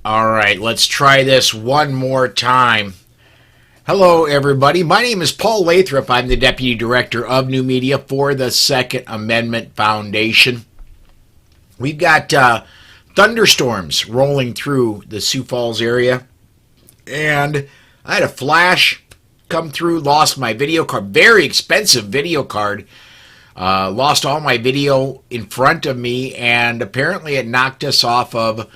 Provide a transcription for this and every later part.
All right, let's try this one more time. Hello, everybody. My name is Paul Lathrop. I'm the Deputy Director of New Media for the Second Amendment Foundation. We've got thunderstorms rolling through the Sioux Falls area, and I had a flash come through, lost my video card, very expensive video card, lost all my video in front of me, and apparently it knocked us off of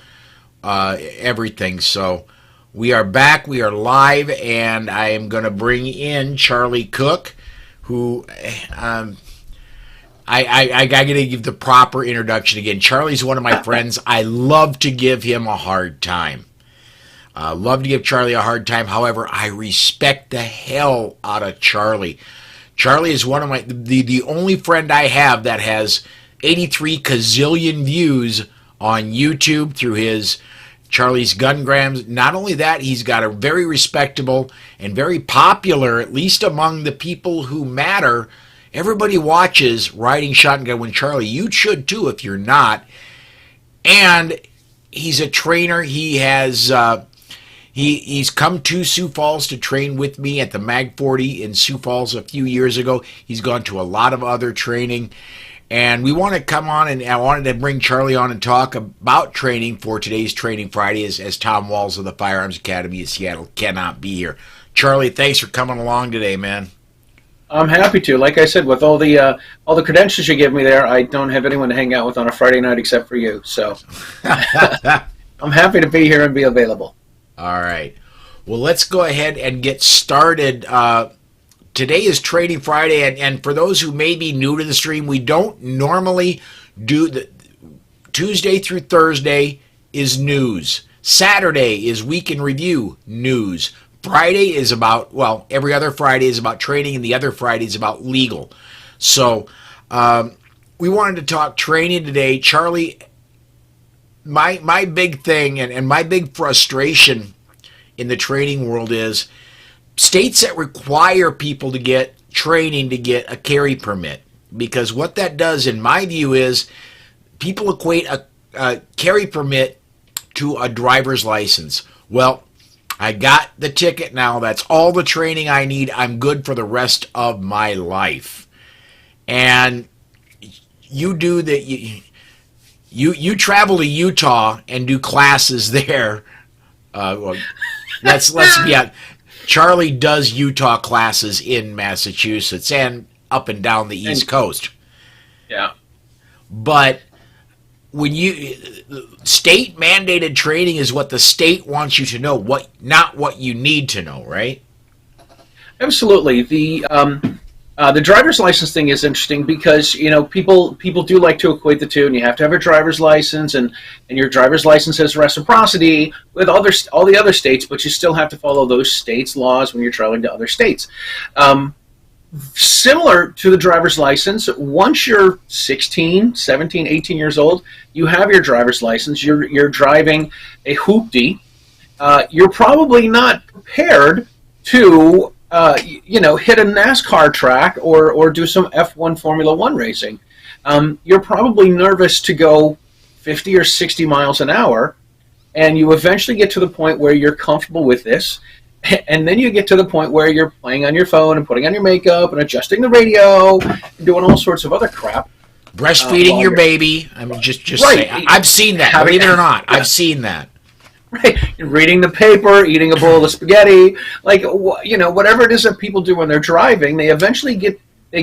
everything. So we are back, we are live, and I am going to bring in Charlie Cook, who I got to give the proper introduction again. Charlie's one of my friends. I love to give him a hard time. Love to give Charlie a hard time. However, I respect the hell out of Charlie. Charlie is one of the only friend I have that has 83 gazillion views on YouTube through his Charlie's Gungrams. Not only that, he's got a very respectable and very popular, at least among the people who matter. Everybody watches Riding Shotgun with Charlie. You should too if you're not. And he's a trainer. He has he's come to Sioux Falls to train with me at the Mag 40 in Sioux Falls a few years ago. He's gone to a lot of other training. And we want to come on, and I wanted to bring Charlie on and talk about training for today's Training Friday, as Tom Walls of the Firearms Academy of Seattle cannot be here. Charlie, thanks for coming along today, man. I'm happy to. Like I said, with all the credentials you give me there, I don't have anyone to hang out with on a Friday night except for you. So I'm happy to be here and be available. All right. Well, let's go ahead and get started. Today is Training Friday, and for those who may be new to the stream, we don't normally do the Tuesday through Thursday is news. Saturday is Week in Review news. Friday is about, well, every other Friday is about training, and the other Friday is about legal. So we wanted to talk training today. Charlie, my big thing and my big frustration in the training world is states that require people to get training to get a carry permit. Because what that does, in my view, is people equate a carry permit to a driver's license. Well, I got the ticket now. That's all the training I need. I'm good for the rest of my life. And you do that. You travel to Utah and do classes there. Well, let's be honest. Charlie does Utah classes in Massachusetts and up and down the East Coast. Yeah. But when state mandated training is what the state wants you to know, not what you need to know, right? Absolutely. The driver's license thing is interesting because, you know, people do like to equate the two, and you have to have a driver's license, and your driver's license has reciprocity with all the other states, but you still have to follow those states' laws when you're traveling to other states. Similar to the driver's license, once you're 16, 17, 18 years old, you have your driver's license, you're driving a hoopty, you're probably not prepared to hit a NASCAR track or do some F1 Formula One racing. You're probably nervous to go 50 or 60 miles an hour, and you eventually get to the point where you're comfortable with this, and then you get to the point where you're playing on your phone and putting on your makeup and adjusting the radio and doing all sorts of other crap. Breastfeeding your baby. I mean, just right. say, I've seen that. Believe it or not, I've seen that. Right, you're reading the paper, eating a bowl of spaghetti, whatever it is that people do when they're driving. They eventually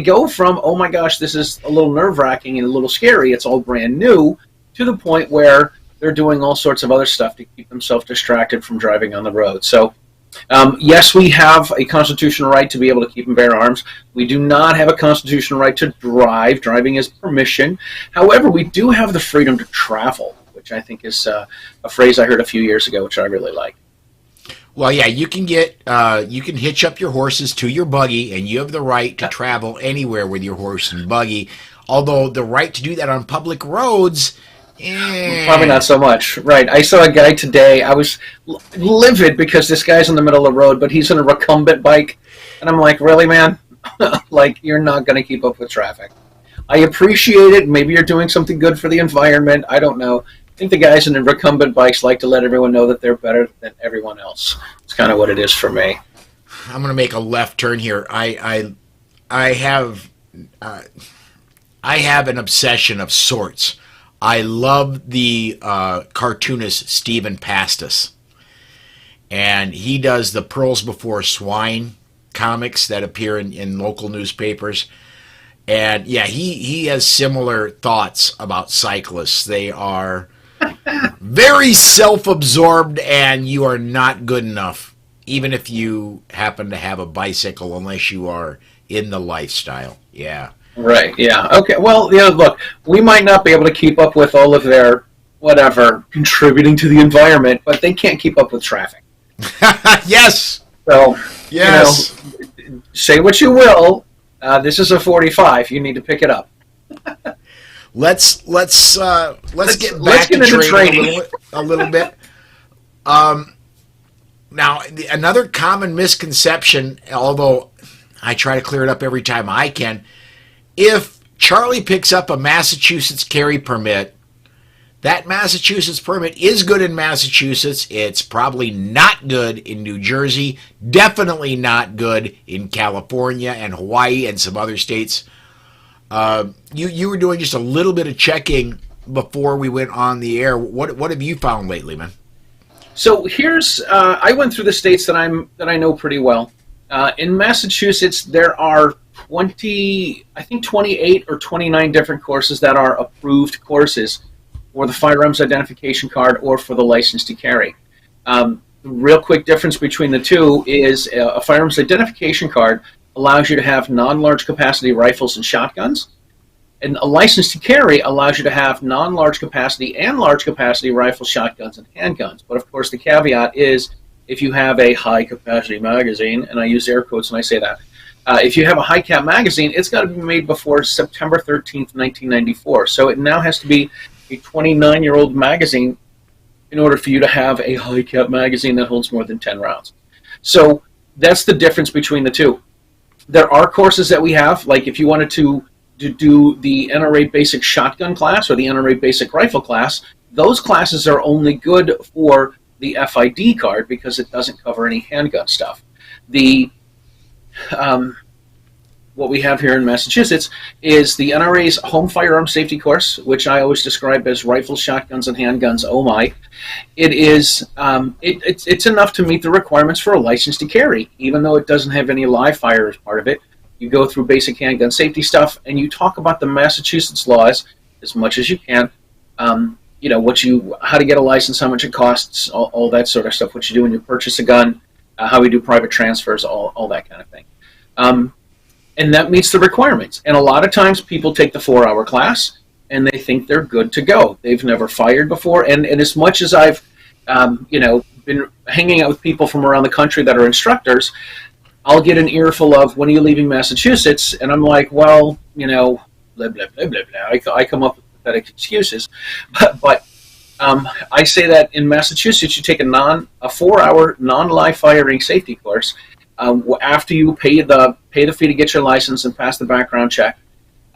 go from, oh my gosh, this is a little nerve-wracking and a little scary, it's all brand new, to the point where they're doing all sorts of other stuff to keep themselves distracted from driving on the road. So, yes, we have a constitutional right to be able to keep and bear arms. We do not have a constitutional right to drive. Driving is permission. However, we do have the freedom to travel, which I think is a phrase I heard a few years ago, which I really like. Well, yeah, you can hitch up your horses to your buggy, and you have the right to travel anywhere with your horse and buggy. Although the right to do that on public roads, probably not so much. Right. I saw a guy today. I was livid because this guy's in the middle of the road, but he's on a recumbent bike, and I'm like, really, man? Like, you're not going to keep up with traffic. I appreciate it. Maybe you're doing something good for the environment. I don't know. think the guys in the recumbent bikes like to let everyone know that they're better than everyone else. It's kind of what it is for me. I'm going to make a left turn here. I have I have an obsession of sorts. I love the cartoonist Stephen Pastis, and he does the Pearls Before Swine comics that appear in local newspapers. And yeah, he has similar thoughts about cyclists. They are very self-absorbed, and you are not good enough, even if you happen to have a bicycle, unless you are in the lifestyle. Yeah. Right, yeah. Okay, well, look, we might not be able to keep up with all of their, whatever, contributing to the environment, but they can't keep up with traffic. Yes. So, yes. Say what you will, this is a 45. You need to pick it up. Let's get back into to training a little bit. Now, another common misconception, although I try to clear it up every time I can, if Charlie picks up a Massachusetts carry permit, that Massachusetts permit is good in Massachusetts. It's probably not good in New Jersey, definitely not good in California and Hawaii and some other states. You were doing just a little bit of checking before we went on the air. What have you found lately, man? So here's I went through the states that I know pretty well. In Massachusetts, there are 28 or 29 different courses that are approved courses for the firearms identification card or for the license to carry. The real quick difference between the two is a firearms identification card allows you to have non-large capacity rifles and shotguns, and a license to carry allows you to have non-large capacity and large capacity rifles, shotguns, and handguns. But of course, the caveat is if you have a high capacity magazine, and I use air quotes when I say that, if you have a high cap magazine, it's got to be made before September 13th, 1994. So it now has to be a 29-year-old magazine in order for you to have a high cap magazine that holds more than 10 rounds. So that's the difference between the two. There are courses that we have, like if you wanted to do the NRA Basic Shotgun class or the NRA Basic Rifle class, those classes are only good for the FID card because it doesn't cover any handgun stuff. What we have here in Massachusetts is the NRA's Home Firearm Safety Course, which I always describe as rifles, shotguns, and handguns. Oh my! It is it's enough to meet the requirements for a license to carry, even though it doesn't have any live fire as part of it. You go through basic handgun safety stuff, and you talk about the Massachusetts laws as much as you can. How to get a license, how much it costs, all that sort of stuff. What you do when you purchase a gun, how we do private transfers, all that kind of thing. And that meets the requirements. And a lot of times people take the 4-hour class and they think they're good to go. They've never fired before. And as much as I've been hanging out with people from around the country that are instructors, I'll get an earful of, when are you leaving Massachusetts? And I'm like, well, blah, blah, blah, blah, blah. I come up with pathetic excuses. But I say that in Massachusetts, you take a 4-hour non-live firing safety course. After you pay the fee to get your license and pass the background check,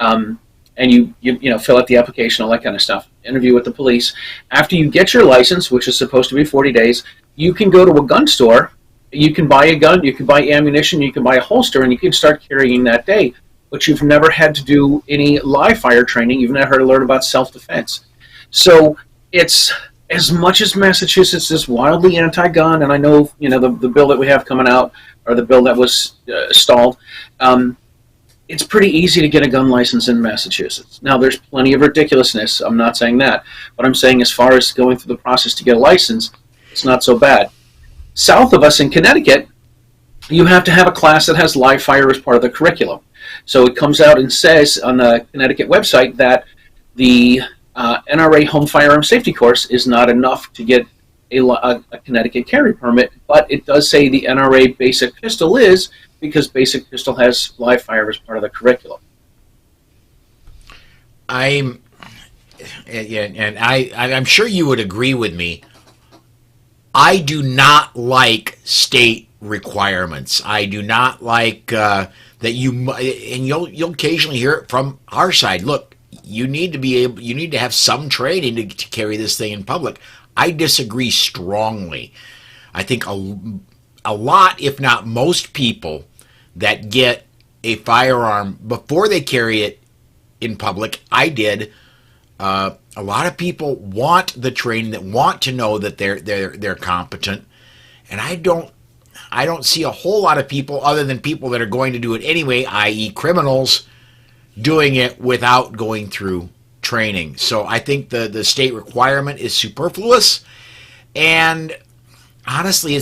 and you fill out the application, all that kind of stuff, interview with the police. After you get your license, which is supposed to be 40 days, you can go to a gun store, you can buy a gun, you can buy ammunition, you can buy a holster, and you can start carrying that day. But you've never had to do any live fire training. You've never had to learn about self-defense. So it's, as much as Massachusetts is wildly anti-gun, and I know the bill that we have coming out, or the bill that was stalled, it's pretty easy to get a gun license in Massachusetts. Now, there's plenty of ridiculousness. I'm not saying that. But I'm saying as far as going through the process to get a license, it's not so bad. South of us in Connecticut, you have to have a class that has live fire as part of the curriculum. So it comes out and says on the Connecticut website that the NRA Home Firearm Safety Course is not enough to get a Connecticut carry permit, but it does say the NRA Basic Pistol is, because Basic Pistol has live fire as part of the curriculum. I'm sure you would agree with me. I do not like state requirements. I do not like that and you'll occasionally hear it from our side. Look, you need to be able, you need to have some training to carry this thing in public. I disagree strongly. I think a lot, if not most people that get a firearm before they carry it in public, I did. A lot of people want the training, that want to know that they're competent, and I don't see a whole lot of people, other than people that are going to do it anyway, i.e., criminals, doing it without going through training. So I think the state requirement is superfluous, and honestly,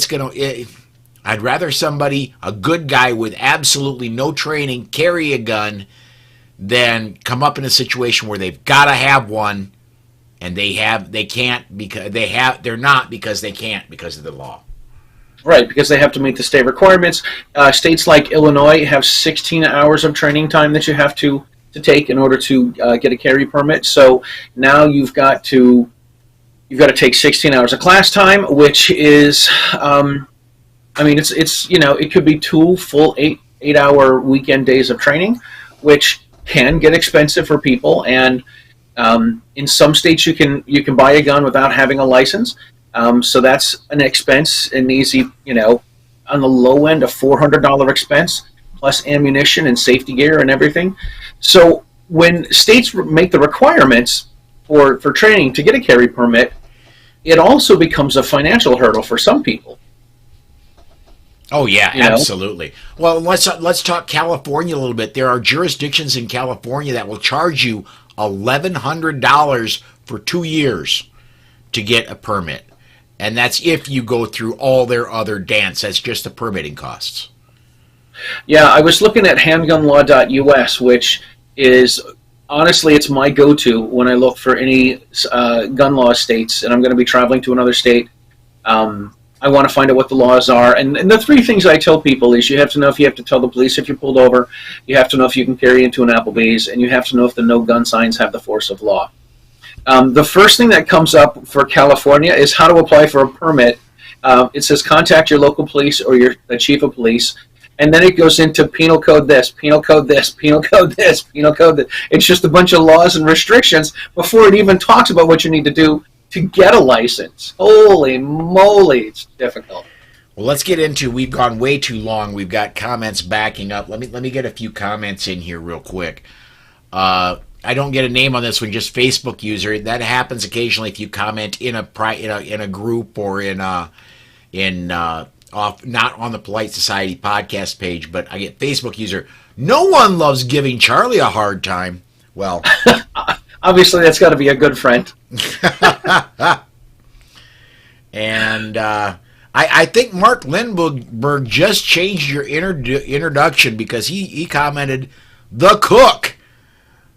I'd rather somebody, a good guy with absolutely no training, carry a gun than come up in a situation where they've got to have one and they can't because they're not because they can't because of the law. Right, because they have to meet the state requirements. States like Illinois have 16 hours of training time that you have to take in order to get a carry permit. So now you've got to take 16 hours of class time, which is, it's it could be 2 full 8-hour weekend days of training, which can get expensive for people. And in some states you can buy a gun without having a license. So that's an expense, an easy, on the low end, a $400 expense, plus ammunition and safety gear and everything. So when states make the requirements for training to get a carry permit, it also becomes a financial hurdle for some people. Oh yeah, absolutely. Well, let's talk California a little bit. There are jurisdictions in California that will charge you $1,100 for 2 years to get a permit. And that's if you go through all their other dance. That's just the permitting costs. Yeah, I was looking at handgunlaw.us, which is, honestly, it's my go-to when I look for any gun law states, and I'm going to be traveling to another state. I want to find out what the laws are. And the 3 things I tell people is you have to know if you have to tell the police if you're pulled over, you have to know if you can carry into an Applebee's, and you have to know if the no gun signs have the force of law. The first thing that comes up for California is how to apply for a permit. It says contact your local police or the chief of police, and then it goes into penal code this, penal code this, penal code this, penal code this. It's just a bunch of laws and restrictions before it even talks about what you need to do to get a license. Holy moly, it's difficult. Well, let's get into, we've gone way too long. We've got comments backing up. Let me get a few comments in here real quick. I don't get a name on this one, just Facebook user. That happens occasionally if you comment in a group or not on the Polite Society podcast page, but I get Facebook user. No one loves giving Charlie a hard time. Well, obviously that's got to be a good friend. And I think Mark Lindbergh just changed your introduction because he commented the cook.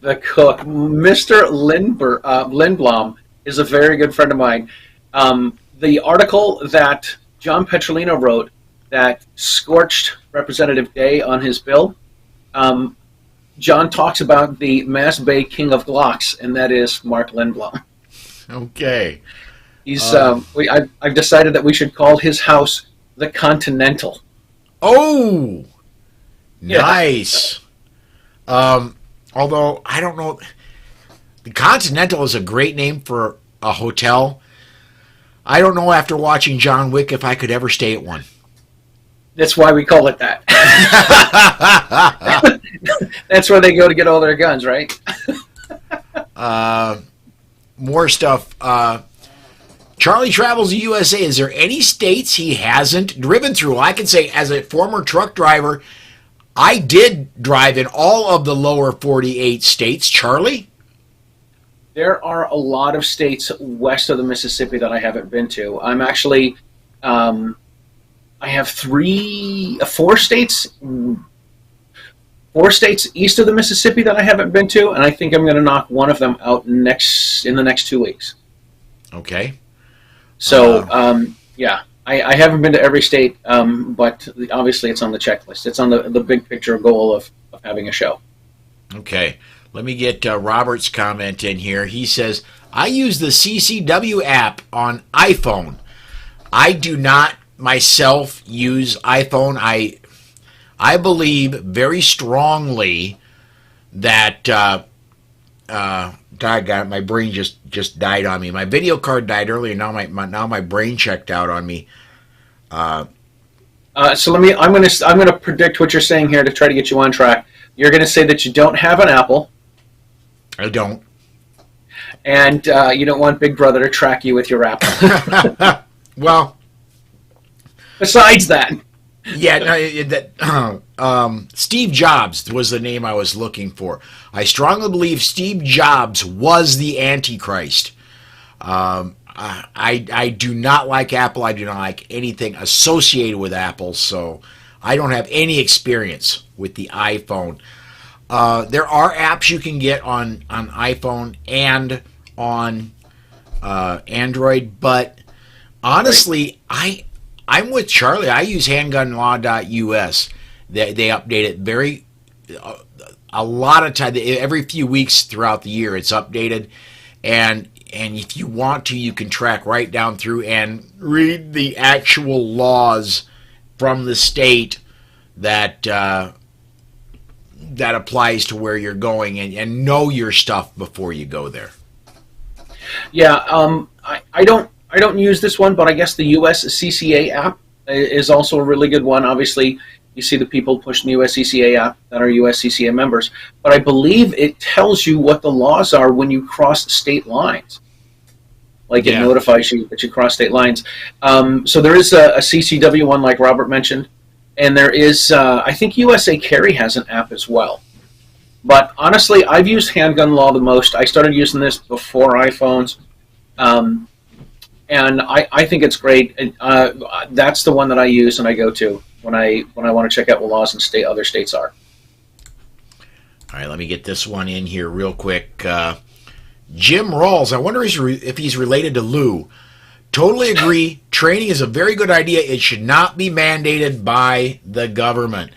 The cook, Mr. Lindblom, is a very good friend of mine. The article that John Petrolino wrote that scorched Representative Day on his bill, John talks about the Mass Bay King of Glocks, and that is Mark Lindblom. Okay. He's. I've decided that we should call his house the Continental. Oh, yeah. Nice. Although, I don't know, the Continental is a great name for a hotel. I don't know after watching John Wick if I could ever stay at one. That's why we call it that. That's where they go to get all their guns, right? More stuff. Charlie travels the USA. Is there any states he hasn't driven through? I can say, as a former truck driver, I did drive in all of the lower 48 states. Charlie? There are a lot of states west of the Mississippi that I haven't been to. I'm actually, I have 4 states east of the Mississippi that I haven't been to, and I think I'm going to knock one of them out in the next 2 weeks. Okay. So, yeah. I haven't been to every state, but obviously it's on the checklist. It's on the big picture goal of having a show. Okay. Let me get Robert's comment in here. He says, I use the CCW app on iPhone. I do not myself use iPhone. I believe very strongly that doggone it, my brain just died on me. My video card died earlier. Now my brain checked out on me. So I'm gonna predict what you're saying here to try to get you on track. You're gonna say that you don't have an Apple, I don't. and you don't want Big Brother to track you with your Apple. Well, Besides that, yeah, no, Steve Jobs was the name I was looking for. I strongly believe Steve Jobs was the Antichrist. I do not like Apple. I do not like anything associated with Apple, so I don't have any experience with the iPhone. There are apps you can get on iPhone and on Android, but honestly, I'm with Charlie. I use handgunlaw.us. They update it a lot of time. Every few weeks throughout the year, it's updated, and if you want to, you can track right down through and read the actual laws from the state that applies to where you're going, and know your stuff before you go there. yeah, I don't use this one, but I guess the USCCA app is also a really good one. Obviously, you see the people pushing the USCCA app that are USCCA members, but I believe it tells you what the laws are when you cross state lines. Like it notifies you that you cross state lines. So there is a CCW one, like Robert mentioned, and there is, I think USA Carry has an app as well. But honestly, I've used Handgun Law the most. I started using this before iPhones. And I think it's great. That's the one that I use and I go to when I want to check out what laws in other states are. All right, let me get this one in here real quick. Jim Rawls, I wonder if he's related to Lou. Totally agree. Training is a very good idea. It should not be mandated by the government.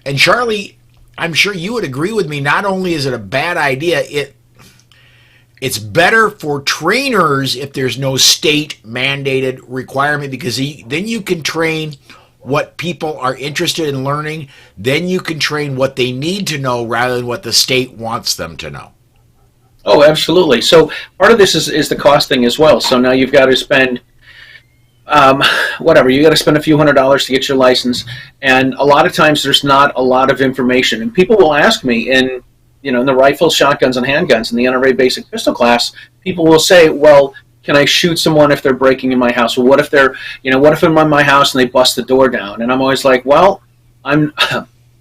And Charlie, I'm sure you would agree with me. Not only is it a bad idea, it's better for trainers if there's no state mandated requirement, because then you can train what people are interested in learning. Then you can train what they need to know rather than what the state wants them to know. Oh, absolutely. So part of this is the cost thing as well. So now you've got to spend you got to spend a few $100s to get your license, and a lot of times there's not a lot of information. And people will ask me in the rifles, shotguns, and handguns in the NRA basic pistol class, people will say, well, can I shoot someone if they're breaking in my house? Well, what if I'm in my house and they bust the door down? And I'm always like, well, I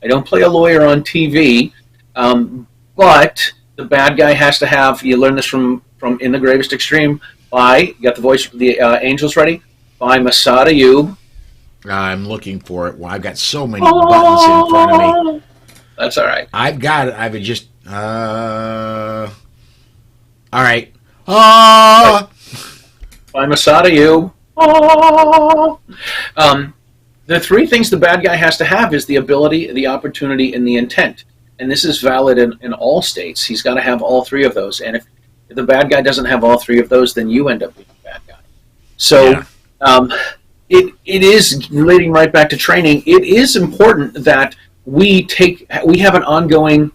don't play a lawyer on TV, but the bad guy has to have, you learn this from In the Gravest Extreme, you got the voice, the angels ready? By Masada Ayub. I'm looking for it. Well, I've got so many buttons in front of me. That's all right. I've got it. I've just... all right. By Masada Ayub. The three things the bad guy has to have is the ability, the opportunity, and the intent. And this is valid in all states. He's got to have all three of those. And if the bad guy doesn't have all three of those, then you end up being a bad guy. So it is relating right back to training. It is important that we have an ongoing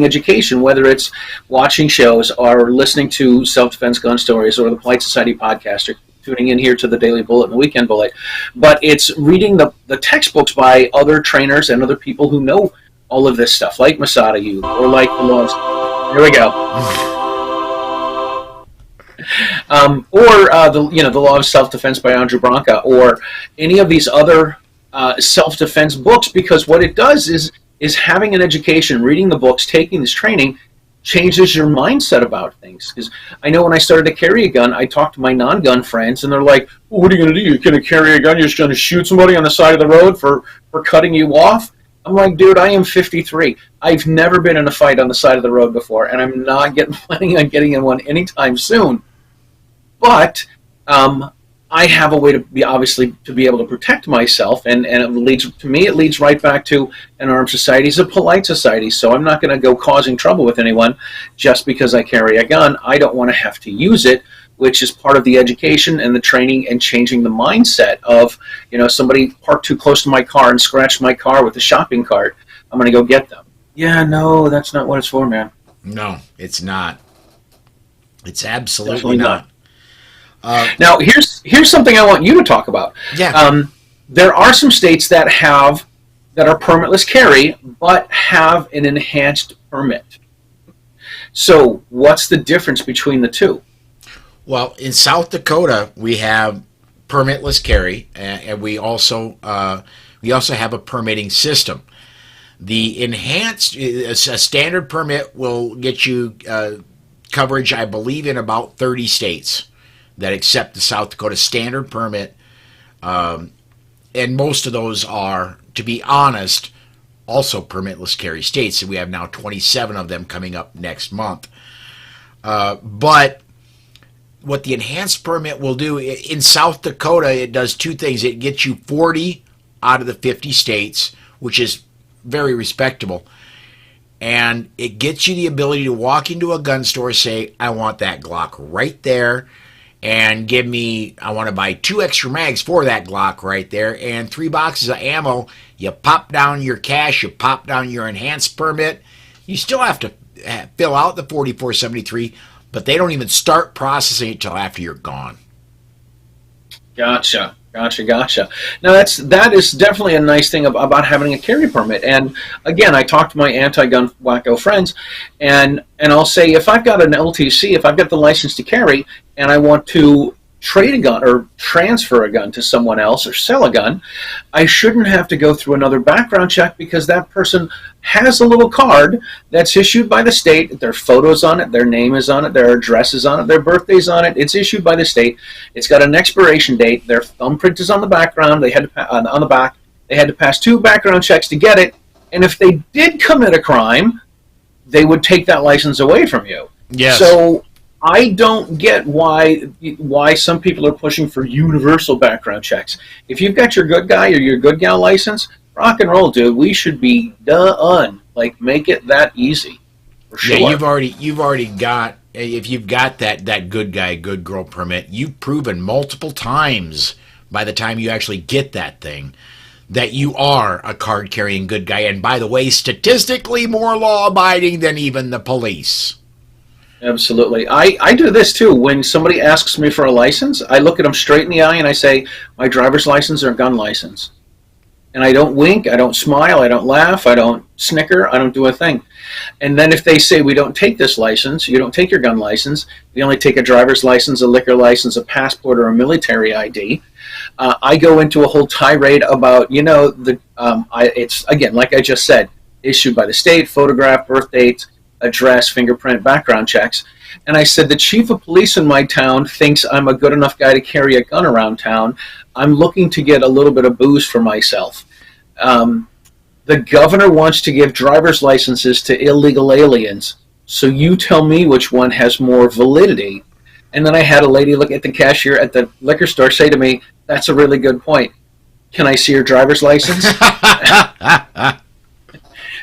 education, whether it's watching shows or listening to self-defense gun stories or the Polite Society podcast, or tuning in here to the Daily Bullet and the Weekend Bullet. But it's reading the textbooks by other trainers and other people who know all of this stuff, like Masada Ayub, or like the laws. Here we go. The Law of Self-Defense by Andrew Branca, or any of these other self-defense books, because what it does is having an education, reading the books, taking this training, changes your mindset about things. Because I know when I started to carry a gun, I talked to my non-gun friends, and they're like, well, what are you going to do? You're going to carry a gun? You're just going to shoot somebody on the side of the road for cutting you off? I'm like, dude, I am 53. I've never been in a fight on the side of the road before, and I'm not planning on getting in one anytime soon. But I have a way to be able to protect myself, and it leads right back to an armed society is a polite society. So I'm not going to go causing trouble with anyone just because I carry a gun. I don't want to have to use it, which is part of the education and the training and changing the mindset of, somebody parked too close to my car and scratched my car with a shopping cart. I'm going to go get them. Yeah, no, that's not what it's for, man. No, it's not. It's absolutely Definitely not. not. Now, here's something I want you to talk about. Yeah. There are some states that are permitless carry, but have an enhanced permit. So, what's the difference between the two? Well, in South Dakota, we have permitless carry, and we also have a permitting system. The enhanced, a standard permit will get you coverage, I believe, in about 30 states that accept the South Dakota standard permit, and most of those are, to be honest, also permitless carry states. And we have now 27 of them coming up next month. But what the enhanced permit will do in South Dakota, it does two things. It gets you 40 out of the 50 states, which is very respectable. And it gets you the ability to walk into a gun store, say, I want that Glock right there, and give me, I want to buy 2 extra mags for that Glock right there, and 3 boxes of ammo. You pop down your cash, you pop down your enhanced permit. You still have to fill out the 4473, but they don't even start processing it till after you're gone. Gotcha. Gotcha. Now that is definitely a nice thing about having a carry permit. And again, I talk to my anti-gun wacko friends, and I'll say, if I've got an LTC, if I've got the license to carry, and I want to trade a gun or transfer a gun to someone else or sell a gun, I shouldn't have to go through another background check, because that person has a little card that's issued by the state. Their photos on it, their name is on it, their address is on it, their birthday's on it. It's issued by the state. It's got an expiration date. Their thumbprint is on the background. They had to on the back. They had to pass 2 background checks to get it. And if they did commit a crime, they would take that license away from you. Yes. So I don't get why some people are pushing for universal background checks. If you've got your good guy or your good gal license, rock and roll, dude. We should be done. Like, make it that easy. For sure. Yeah, you've already got, if you've got that good guy, good girl permit, you've proven multiple times by the time you actually get that thing that you are a card carrying good guy. And by the way, statistically more law abiding than even the police. Absolutely. I do this too. When somebody asks me for a license, I look at them straight in the eye and I say, my driver's license or gun license. And I don't wink, I don't smile, I don't laugh, I don't snicker, I don't do a thing. And then if they say, we don't take this license, you don't take your gun license, we only take a driver's license, a liquor license, a passport, or a military ID, I go into a whole tirade about, it's, again, like I just said, issued by the state, photograph, birth date, address, fingerprint, background checks. And I said, the chief of police in my town thinks I'm a good enough guy to carry a gun around town. I'm looking to get a little bit of booze for myself. The governor wants to give driver's licenses to illegal aliens. So you tell me which one has more validity. And then I had a lady look at the cashier at the liquor store say to me, that's a really good point. Can I see your driver's license? And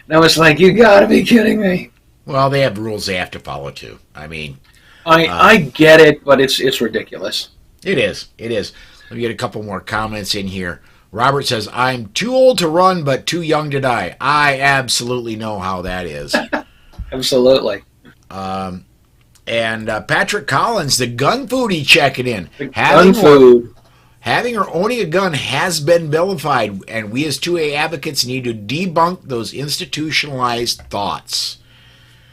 I was like, you gotta be kidding me. Well, they have rules they have to follow too. I mean, I get it, but it's ridiculous. It is. Let me get a couple more comments in here. Robert says, I'm too old to run, but too young to die. I absolutely know how that is. Absolutely. And Patrick Collins, the gun foodie, checking in. Gun food. Having or owning a gun has been vilified, and we as 2A advocates need to debunk those institutionalized thoughts.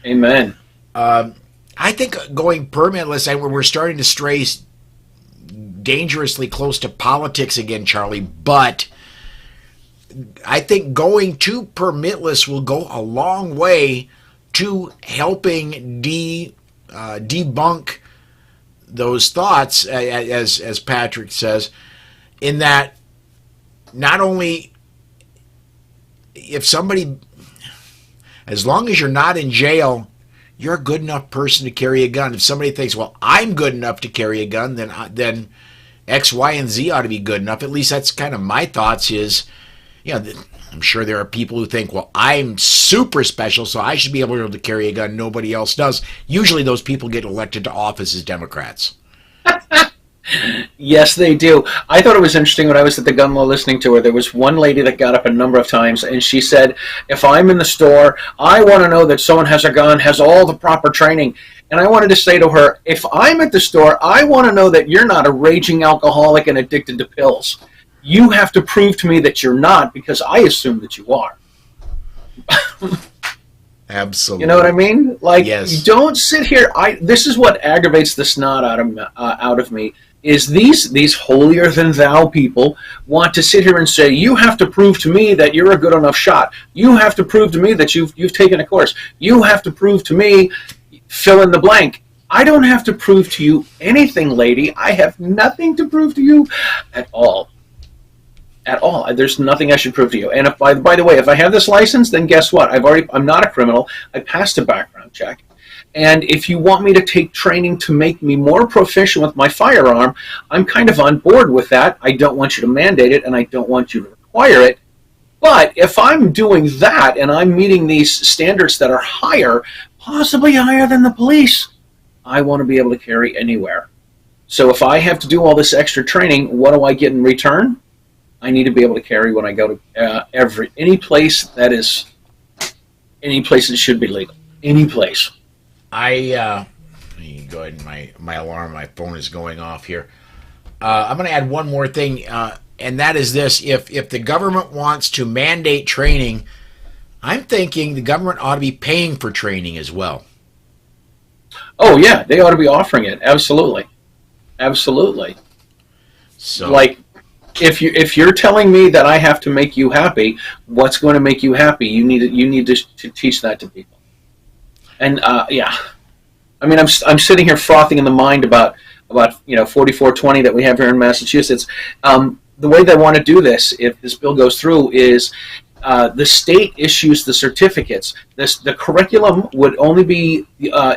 Amen. I think going permitless, and we're starting to stray dangerously close to politics again, Charlie, but I think going to permitless will go a long way to helping debunk those thoughts, as Patrick says, in that not only if somebody, as long as you're not in jail, you're a good enough person to carry a gun. If somebody thinks, well, I'm good enough to carry a gun, then X, Y, and Z ought to be good enough. At least that's kind of my thoughts is, I'm sure there are people who think, well, I'm super special, so I should be able to carry a gun. Nobody else does. Usually those people get elected to office as Democrats. Yes, they do. I thought it was interesting when I was at the gun law listening to her. There was one lady that got up a number of times and she said, if I'm in the store, I want to know that someone has a gun, has all the proper training. And I wanted to say to her, if I'm at the store, I want to know that you're not a raging alcoholic and addicted to pills. You have to prove to me that you're not, because I assume that you are. Absolutely. You know what I mean? Like, yes. You don't sit here. This is what aggravates the snot out of me. Is these holier than thou people want to sit here and say, you have to prove to me that you're a good enough shot. You have to prove to me that you've taken a course. You have to prove to me, fill in the blank. I don't have to prove to you anything, lady. I have nothing to prove to you at all. At all. There's nothing I should prove to you. And if, by the way, if I have this license, then guess what? I'm not a criminal. I passed a background check. And if you want me to take training to make me more proficient with my firearm, I'm kind of on board with that. I don't want you to mandate it, and I don't want you to require it. But if I'm doing that and I'm meeting these standards that are higher, possibly higher than the police, I want to be able to carry anywhere. So if I have to do all this extra training, what do I get in return? I need to be able to carry when I go to any place that should be legal. Any place. Let me go ahead and my alarm, my phone is going off here. I'm going to add one more thing, and that is this. If the government wants to mandate training, I'm thinking the government ought to be paying for training as well. Oh, yeah, they ought to be offering it. Absolutely. Absolutely. So, like, if you're telling me that I have to make you happy, what's going to make you happy? You need to teach that to people. And yeah, I mean, I'm sitting here frothing in the mind about 4420 that we have here in Massachusetts. The way they want to do this, if this bill goes through, is the state issues the certificates. The curriculum would only be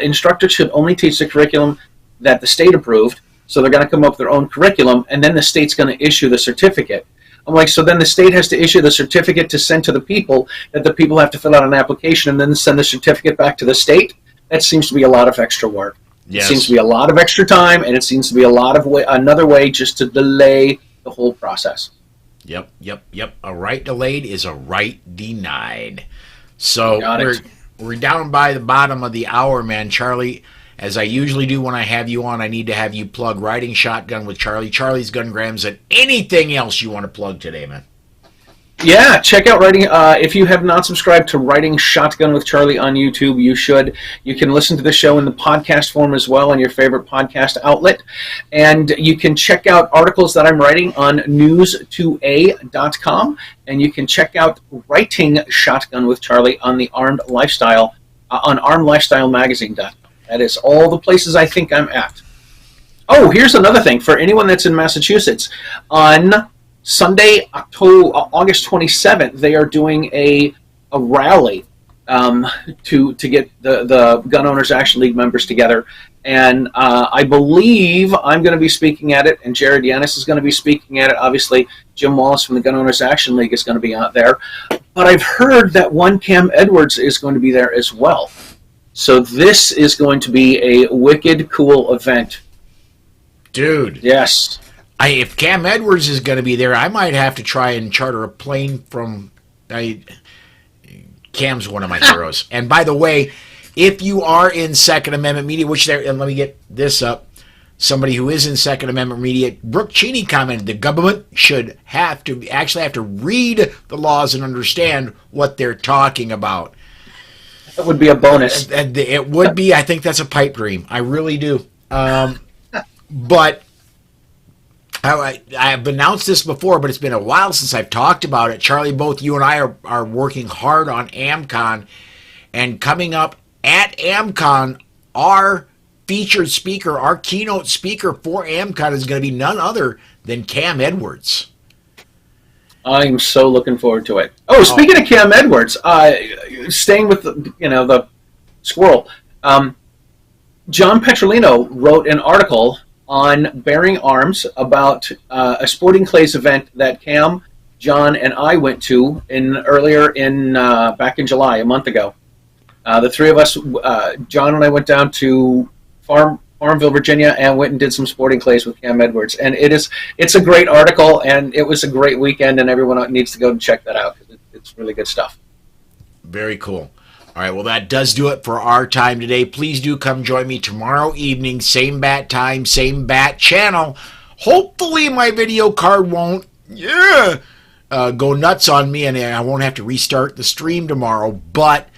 instructors should only teach the curriculum that the state approved. So they're going to come up with their own curriculum, and then the state's going to issue the certificate. I'm like, so then the state has to issue the certificate to send to the people, that the people have to fill out an application and then send the certificate back to the state? That seems to be a lot of extra work. yes. It seems to be a lot of extra time, and it seems to be a lot of another way just to delay the whole process. Yep. A right delayed is a right denied. So we're down by the bottom of the hour, man. Charlie, as I usually do when I have you on, I need to have you plug Riding Shotgun with Charlie, Charlie's Gungrams, and anything else you want to plug today, man. Yeah, check out Riding. If you have not subscribed to Riding Shotgun with Charlie on YouTube, you should. You can listen to the show in the podcast form as well on your favorite podcast outlet. And you can check out articles that I'm writing on news2a.com. And you can check out Writing Shotgun with Charlie on the Armed Lifestyle, on armedlifestylemagazine.com. That is all the places I think I'm at. Oh, here's another thing. For anyone that's in Massachusetts, on Sunday, August 27th, they are doing a rally to get the Gun Owners Action League members together. And I believe I'm going to be speaking at it, and Jared Yanis is going to be speaking at it. Obviously, Jim Wallace from the Gun Owners Action League is going to be out there. But I've heard that one Cam Edwards is going to be there as well. So this is going to be a wicked cool event. Dude. Yes. If Cam Edwards is going to be there, I might have to try and charter a plane from... Cam's one of my heroes. And by the way, if you are in Second Amendment media, and let me get this up, somebody who is in Second Amendment media, Brooke Cheney commented the government should have to read the laws and understand what they're talking about. That would be a bonus. It would be. I think that's a pipe dream. I really do. But I've announced this before, but it's been a while since I've talked about it. Charlie, both you and I are working hard on AmCon, and coming up at AmCon, our featured speaker, our keynote speaker for AmCon is going to be none other than Cam Edwards. I'm so looking forward to it. Oh, speaking of Cam Edwards, staying with the squirrel, John Petrolino wrote an article on Bearing Arms about a Sporting Clays event that Cam, John, and I went to back in July, a month ago. The three of us, John and I, went down to Farm Farmville, Virginia, and went and did some sporting clays with Cam Edwards. And it's a great article, and it was a great weekend, and everyone needs to go and check that out because it's really good stuff. Very cool. All right, well, that does do it for our time today. Please do come join me tomorrow evening, same bat time, same bat channel. Hopefully my video card won't, go nuts on me, and I won't have to restart the stream tomorrow. But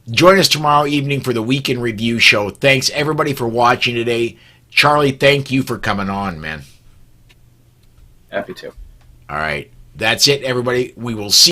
join us tomorrow evening for the Weekend Review Show. Thanks, everybody, for watching today. Charlie, thank you for coming on, man. Happy to. All right, that's it, everybody. We will see